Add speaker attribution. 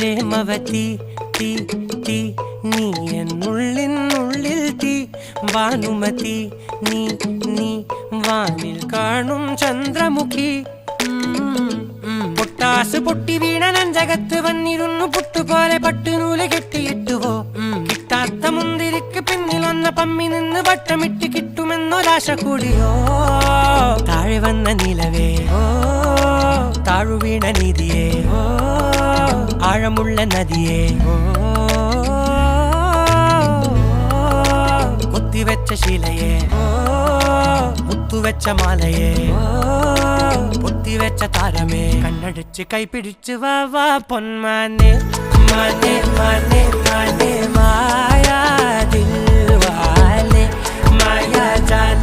Speaker 1: പ്രേമവതി തീ തീ നീ എന്നുള്ളിൽ തീ ഭാനുമതി നീ നീ വാനിൽ കാണും ചന്ദ്രമുഖി പൊട്ടാസ് പൊട്ടി വീണ നെഞ്ചകത്ത് വന്നിരുന്നു പുട്ടുപോലെ പട്ടുനൂല് കെട്ടിയിട്ടുവോ കിട്ടാത്ത മുന്തിരിക്ക് പിന്നിൽ വന്ന പമ്മി നിന്ന് വട്ടമിട്ട് കിട്ടുമെന്നൊരാശ കൂടിയോ താഴെ വന്ന നിലവേ താഴു വീണ നിധിയേ ആഴമുള്ള നദിയേ കൊത്തിവെച്ച ശിലയേ മുത്തുവെച്ച മാലയേ പൊത്തിവെച്ച താരമേ കണ്ണടിച്ച് കൈപിടിച്ച് വാ വാ പൊന്മാനെ മാനെ മാനെ മാനെ മായാ ദിൽവാലെ മായാ ജാല